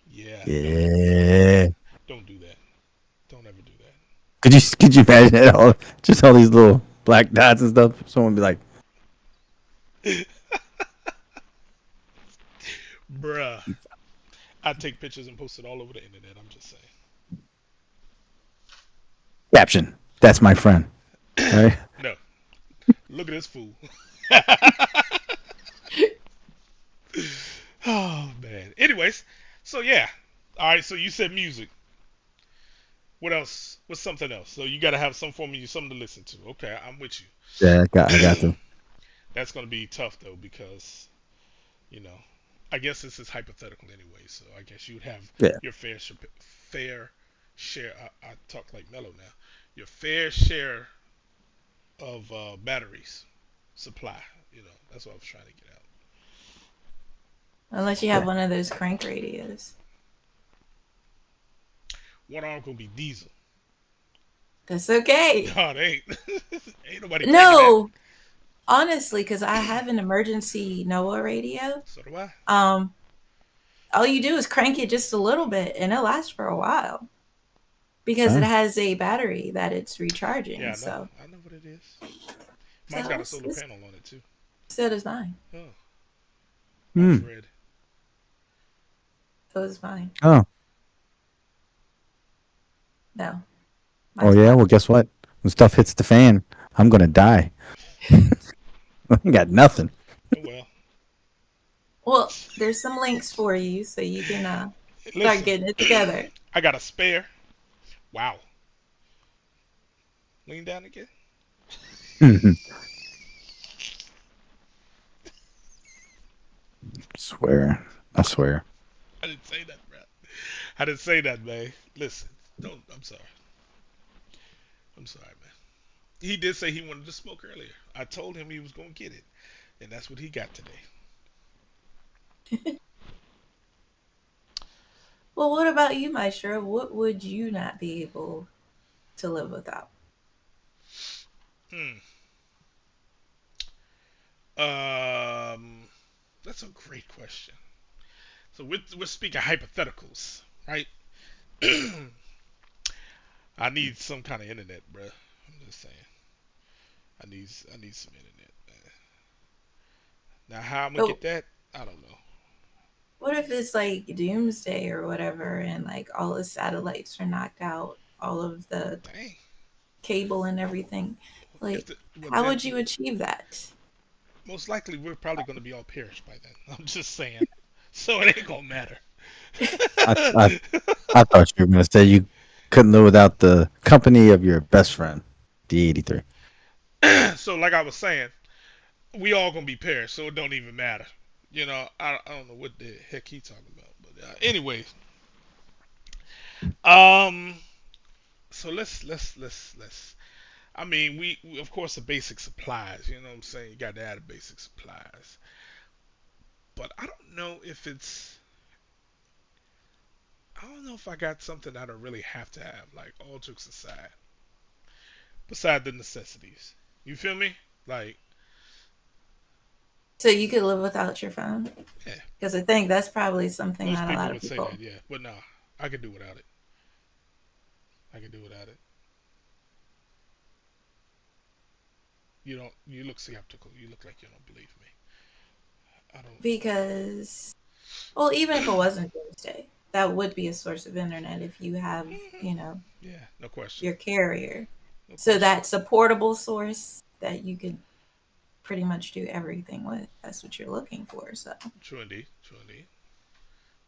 B: Yeah,
A: Yeah.
B: don't do that. Don't ever do
A: Could you imagine it all just all these little black dots and stuff? Someone be like,
B: that. Bruh. I take pictures and post it all over the internet. I'm just
A: caption. That's my friend. Right?
B: saying. No, look at this fool. Oh man. Anyways, so yeah. All right. So you said music. What else? What's something else? So you got to have some form of something to listen to. Okay, I'm with
A: Yeah, I got
B: you.
A: to.
B: That's gonna be tough though because you know, I guess this is hypothetical anyway. So I guess you'd have
A: Yeah.
B: your fair share. I talk like mellow now. Your fair share of batteries supply. That's what I was trying to get out.
C: Unless you have
A: Yeah.
C: one of those crank radios.
B: One arm gonna be diesel.
C: That's okay.
B: No, it ain't. Ain't nobody cranking that.
C: No, honestly, because I have an emergency NOAA radio.
B: So do I.
C: Um, all you do is crank it just a little bit, and it lasts for a while because it
A: Huh?
C: has a battery that it's
B: Yeah,
C: recharging.
B: I know.
C: So,
B: I know what it is. Mine's
C: so
B: got a
C: it's,
B: solar
C: it's
B: panel on it too.
C: so does mine.
B: Oh, mine's
A: Hmm.
B: red.
C: So does mine.
A: Oh.
C: No,
A: Oh
C: mine's
A: yeah.
C: black.
A: Well, guess what? When stuff hits the fan, I'm gonna die. I ain't got nothing.
B: Oh well.
C: Well, there's some links for you so you can start
B: Listen,
C: getting it together.
B: I got a spare. Wow. Lean down again.
A: Swear. I swear.
B: I didn't say that, bro. I didn't say that, man. Listen, don't. I'm sorry. I'm sorry, man. He did say he wanted to smoke earlier. I told him he was gonna get it, and that's what he got today.
C: Well, what about you, Maestro? What would you not be able to live without?
B: Hmm. Um, that's a great question. So we're speaking hypotheticals, right? I need some kind of internet, bro. I'm just saying. I need some internet, man. Now how I'm gonna
C: But
B: get that? I don't know.
C: what if it's like doomsday or whatever, and like all the satellites are knocked out, all of the
B: Dang.
C: cable and everything?
B: If
C: Like,
B: the well
C: how
B: then
C: would you achieve that?
B: most likely we're probably gonna be all perished by then. I'm just saying. So it ain't gonna matter.
A: I I, I thought you were gonna say you couldn't live without the company of your best friend, the 83.
B: So like I was saying, we all gonna be perished, so it don't even matter. I don't know what the heck he talking about, but anyway. Um. So let's. I mean, we of course the basic supplies. You know what I'm saying? You got to add the basic supplies. but I don't know if it's. I don't know if I got something I don't really have to have. Like all jokes aside, beside the necessities. You feel me? Like,
C: So you could live without your phone?
B: yeah,
C: Because I think that's probably something
B: most
C: that a
B: people
C: lot of
B: would say that,
C: people.
B: yeah. But nah, I could do without it. I could do without it. You don't. You look skeptical. You look like you don't believe me. I don't.
C: Because, well, even if it wasn't Doomsday, that would be a source of internet if you have,
B: Yeah, no question.
C: your carrier.
B: No
C: So
B: question.
C: that's a portable source that you could pretty much do everything with. That's what you're looking for. So,
B: True indeed. True indeed.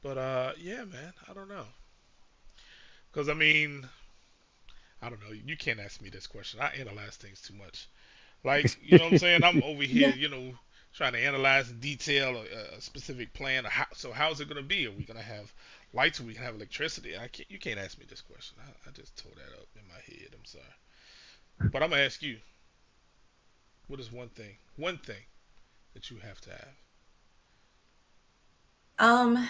B: But yeah, man. I don't know. Cause I mean, I don't know. You can't ask me this question. I analyze things too much. Like, you know what I'm saying? I'm over here, trying to analyze in detail a specific plan. So how's it gonna be? Are we gonna have lights? Are we gonna have electricity? I can't. You can't ask me this question. I just tore that up in my head. I'm sorry. But I'm gonna ask you. What is one thing that you have to have?
C: um,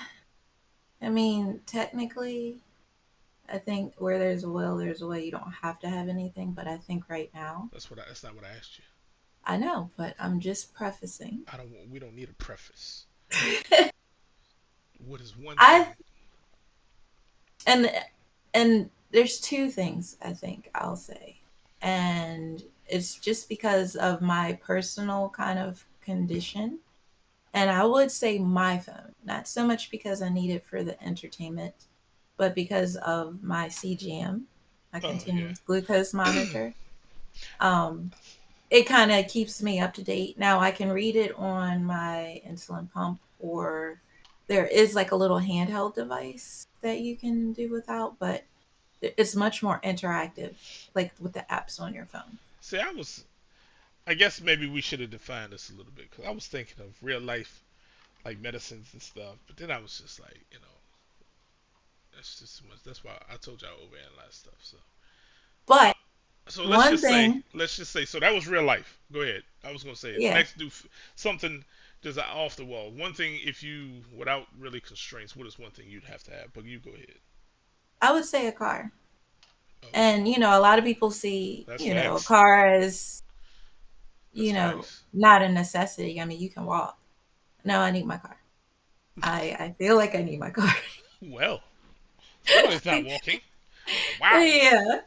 C: I mean, technically, I think where there's a will, there's a way. You don't have to have anything, but I think right now,
B: That's not what I asked you.
C: I know, but I'm just prefacing.
B: I don't. We don't need a preface. What is one
C: I
B: thing?
C: and and there's two things I think I'll say. And it's just because of my personal kind of condition. And I would say my phone, not so much because I need it for the entertainment, but because of my CGM, my
B: Oh
C: continuous glucose
B: yeah.
C: monitor. Um, it kind of keeps me up to date. Now I can read it on my insulin pump, or there is like a little handheld device that you can do without, but it's much more interactive, like with the apps on your phone.
B: See, I was. I guess maybe we should have defined this a little bit because I was thinking of real life like medicines and stuff, but then I was just like, that's just too much. That's why I told y'all overanalyze stuff. So,
C: But
B: uh, so
C: one thing,
B: let's just say, so that was real life. Go ahead. I was gonna say it.
C: yeah,
B: Next, do something just off the wall. One thing, if you without really constraints, what is one thing you'd have to have? But you go ahead.
C: I would say a car.
B: Oh,
C: And, a lot of people see,
B: that's
C: a
B: facts.
C: car as,
B: That's facts.
C: not a necessity. I mean, you can walk. No, I need my car. I feel like I need my car.
B: Well, somebody's not walking. Wow.
C: Yeah.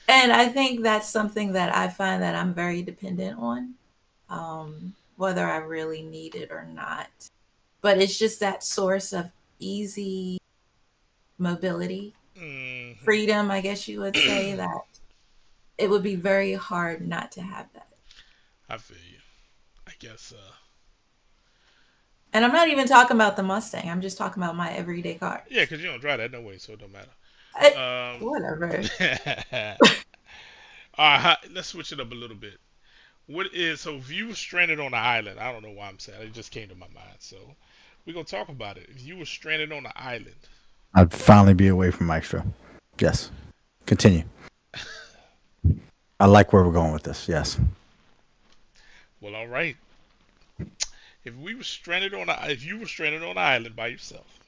C: And I think that's something that I find that I'm very dependent on, whether I really need it or not. But it's just that source of easy mobility,
B: Hmm.
C: freedom, I guess you would say, that it would be very hard not to have that.
B: I feel you. I guess.
C: And I'm not even talking about the Mustang. I'm just talking about my everyday car.
B: Yeah, because you don't drive that no way, so it don't matter.
C: I,
B: Um.
C: whatever.
B: Alright, let's switch it up a little bit. What is so if you were stranded on an island? I don't know why I'm saying it, just came to my mind. So we're gonna talk about it. If you were stranded on an island,
A: I'd finally be away from Maestro. Yes. Continue. I like where we're going with this. Yes.
B: well, all right. If you were stranded on an island by yourself,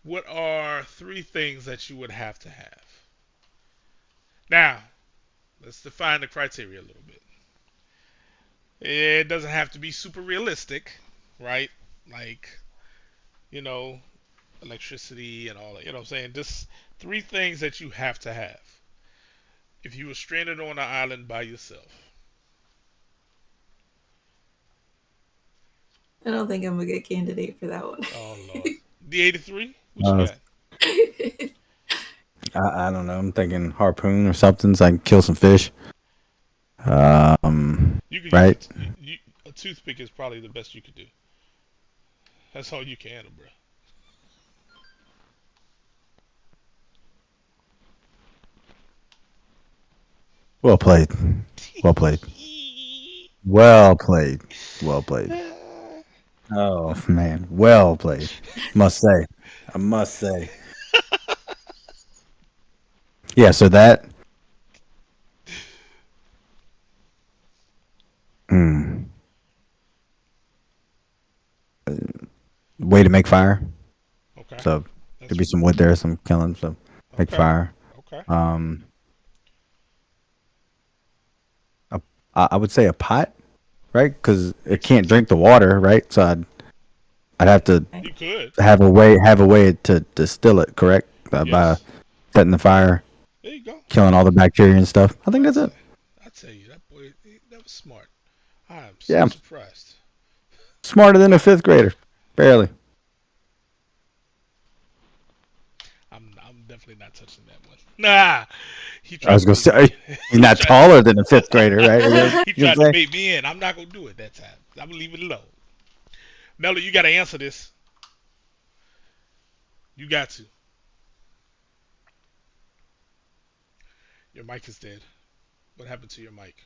B: what are three things that you would have to have? Now, let's define the criteria a little bit. It doesn't have to be super realistic, right? Like, you know, electricity and all that. You know what I'm saying? Just three things that you have to have if you were stranded on an island by yourself.
C: I don't think I'm a good candidate for that one.
B: Oh Lord. D83? What you
A: Uh,
B: got?
A: I don't know. I'm thinking harpoon or something so I can kill some fish.
B: You could use
A: Right?
B: a toothpick is probably the best you could do. That's all you can handle, bro.
A: Well played. Well played. Well played. Well played. Oh man, well played. Must say. I must say. Yeah. So that. Mm, way to make fire.
B: Okay.
A: So
B: That's
A: could be some wood there, some killing, so make
B: okay.
A: fire.
B: Okay.
A: Um, a, I would say a pot, right? Because it
B: Makes sense.
A: can't drink the water, right? So I'd have to
C: Right.
B: You could.
A: have a way to distill it, correct? By
B: Yes.
A: setting the fire,
B: There you go.
A: killing all the bacteria and stuff. I think
B: Well,
A: that's it.
B: I tell you, that boy, that was smart. I am so
A: Yeah,
B: surprised.
A: smarter than a fifth grader, barely.
B: I'm definitely not touching that one. Nah, he
A: I
B: tried
A: was
B: to
A: gonna
B: bait me
A: say
B: in.
A: he's
B: he
A: not
B: tried.
A: taller than a fifth grader, right?
B: he
A: You know
B: tried
A: what
B: to
A: I'm
B: bait me in. I'm not gonna do it that time. I'm gonna leave it alone. Mello, you gotta answer this. You got to. Your mic is dead. What happened to your mic?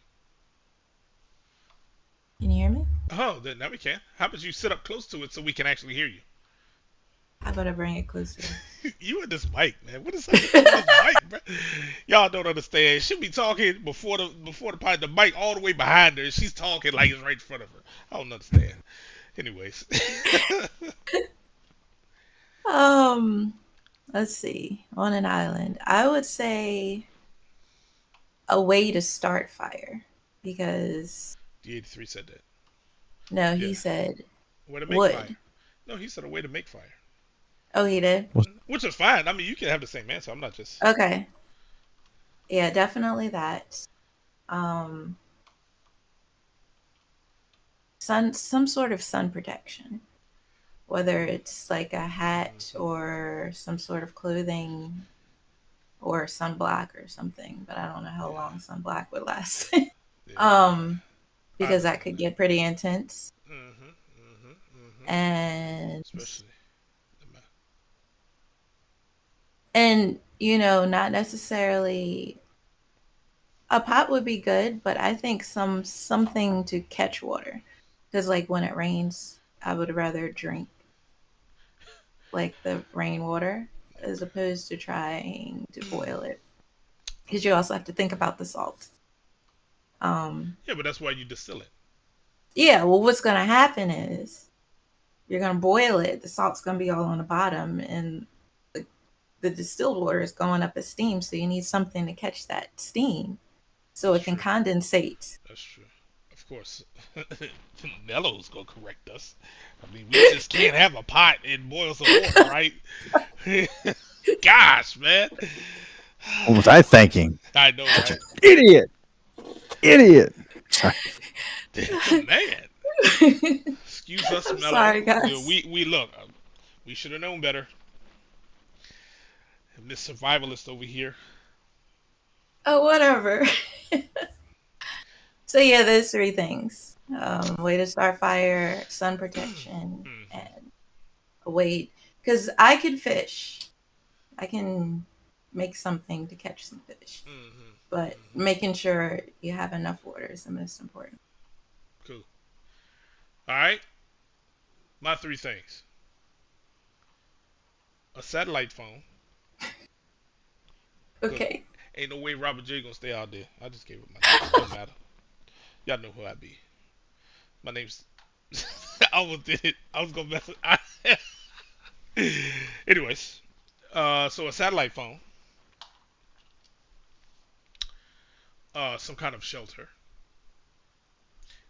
C: Can you hear me?
B: Oh, then now we can. How about you sit up close to it so we can actually hear you?
C: How about I bring it closer?
B: You and this mic, man. What is up with you and this mic, bro? Y'all don't understand. She be talking before the mic all the way behind her. She's talking like it's right in front of her. I don't understand. Anyways,
C: Um, let's see. On an island, I would say a way to start fire because
B: D83 said that.
C: no,
B: Yeah,
C: he said
B: a way to make fire.
C: wood.
B: No, he said a way to make fire,
C: Oh, he did.
B: which is fine. I mean, you can have the same answer. I'm not just.
C: Okay. Yeah, definitely that. Um, some sort of sun protection, whether it's like a hat
B: Mhm.
C: or some sort of clothing or sunblock or something, but I don't know how
B: Yeah,
C: long sunblock would last.
B: yeah,
C: um,
B: I
C: because that
B: understand
C: could
B: that.
C: get pretty intense.
B: Mhm.
C: And
B: Especially the
C: not necessarily a pot would be good, but I think something to catch water. Because like when it rains, I would rather drink like the rainwater as
B: Okay.
C: opposed to trying to boil it. Because you also have to think about the salt. Um,
B: Yeah, but that's why you distill it.
C: yeah, well, what's going to happen is you're going to boil it. The salt's going to be all on the bottom, and the, the distilled water is going up as steam. So you need something to catch that steam so
B: That's
C: it can
B: true.
C: condensate.
B: That's true. Of course, Nello's gonna correct us. I mean, we just can't have a pot and boil some water, right? Gosh, man.
A: What was I thinking?
B: I know,
A: Such an
B: right?
A: idiot, idiot. Sorry.
B: Man, excuse us,
C: I'm
B: Mello.
C: sorry,
B: You know,
C: guys.
B: we look. We should have known better. And this survivalist over here.
C: Oh, whatever. So yeah, those three things: way to start fire, sun protection,
B: Mhm.
C: and a way. Because I can fish, I can make something to catch some fish,
B: Mhm.
C: but
B: Mhm.
C: making sure you have enough water is the most important.
B: Cool. All right. My three things: a satellite phone, cause
C: Okay.
B: ain't no way Robert J gonna stay out there. I just gave up my name. Don't matter. Y'all know who I be. My name's. I almost did it. I was gonna mess it. Anyways, so a satellite phone, some kind of shelter,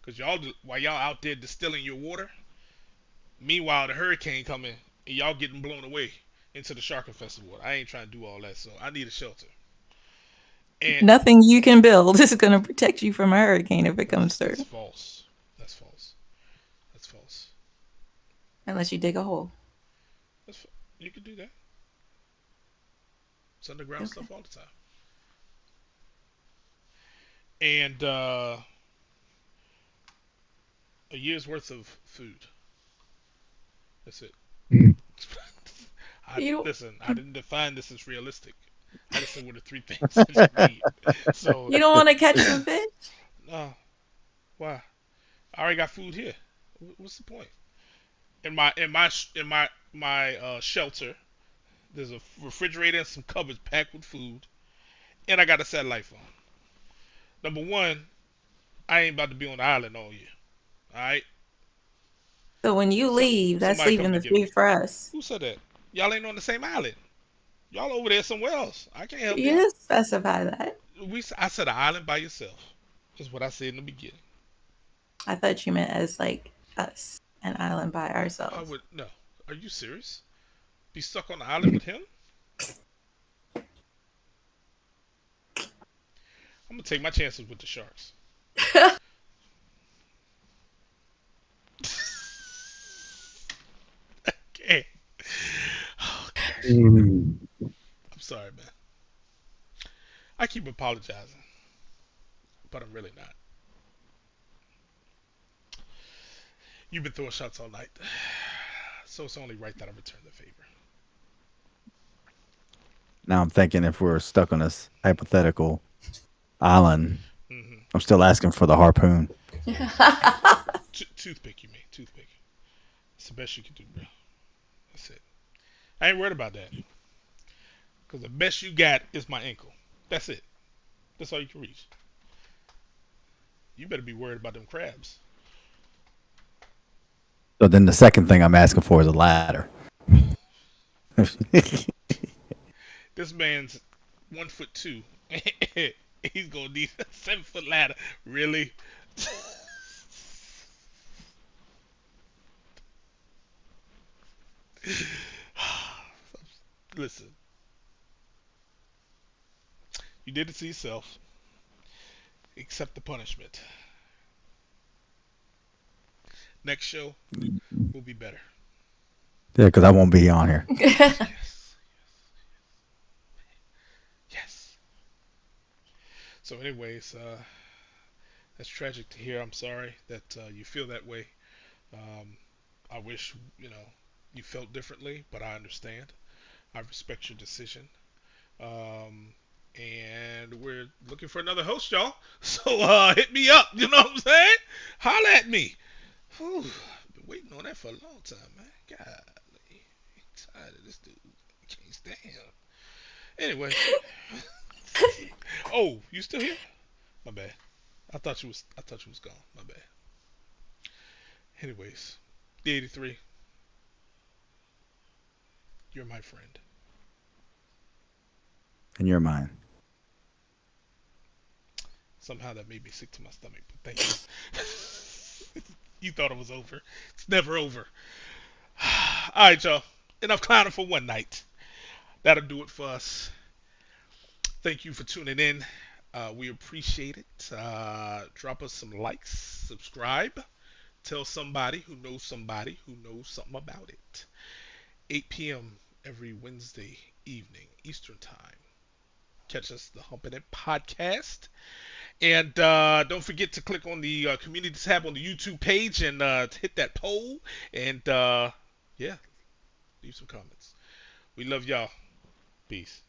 B: cause while y'all out there distilling your water, meanwhile the hurricane coming and y'all getting blown away into the shark infested water. I ain't trying to do all that, so I need a shelter. And
C: Nothing you can build is going to protect you from a hurricane if it comes
B: that's
C: through,
B: false. That's false. That's false.
C: unless you dig a hole.
B: You can do that. It's underground
C: Okay.
B: stuff all the time. And a year's worth of food. That's it. I
C: You
B: listen. I didn't define this as realistic. I just said what are three things that you need. So,
C: you don't want to catch some fish?
B: uh, why? I already got food here. What's the point? In my shelter, there's a refrigerator and some cupboards packed with food, and I got a satellite phone. Number one, I ain't about to be on the island all year. All right,
C: So when you leave, that's
B: Somebody
C: leaving
B: coming to
C: the
B: get me.
C: food for us.
B: Who said that? Y'all ain't on the same island. Y'all over there somewhere else. I can't help
C: You
B: y'all.
C: didn't specify that.
B: I said an island by yourself. Is what I said in the beginning.
C: I thought you meant as like us, an island by
B: I
C: ourselves.
B: would no. Are you serious? Be stuck on the island with him? I'm gonna take my chances with the sharks. Okay. Oh gosh.
A: Mm.
B: I'm sorry, man. I keep apologizing, but I'm really not. You've been throwing shots all night, so it's only right that I return the favor.
A: Now I'm thinking if we're stuck on this hypothetical island,
B: Mm-hmm.
A: I'm still asking for the harpoon.
B: Toothpick, you mean? Toothpick. That's the best you can do, bro. That's it. I ain't worried about that. Because the best you got is my ankle. That's it. That's all you can reach. You better be worried about them crabs.
A: So then the second thing I'm asking for is a ladder.
B: This man's 1'2". He's gonna need a 7 foot ladder. Really? Listen, you did it to yourself. Accept the punishment. Next show will be better.
A: Yeah, because I won't be on here.
B: Yes. Yes. So, anyways, that's tragic to hear. I'm sorry that you feel that way. Um, I wish you felt differently, but I understand. I respect your decision. Um, and we're looking for another host, y'all. So hit me up. You know what I'm saying? Holla at me. Whew, been waiting on that for a long time, man. Golly, tired of this dude. Can't stand him. Anyway. Oh, you still here? My bad. I thought you was gone. My bad. Anyways, the 83. You're my friend.
A: In your mind.
B: Somehow that made me sick to my stomach, but thank you. You thought it was over. It's never over. All right, y'all. Enough clowning for one night. That'll do it for us. Thank you for tuning in. We appreciate it. Drop us some likes, subscribe, tell somebody who knows something about it. 8 p.m. every Wednesday evening, Eastern Time. Catch us the Humpin' It podcast. And don't forget to click on the community tab on the YouTube page and hit that poll. And yeah, leave some comments. We love y'all. Peace.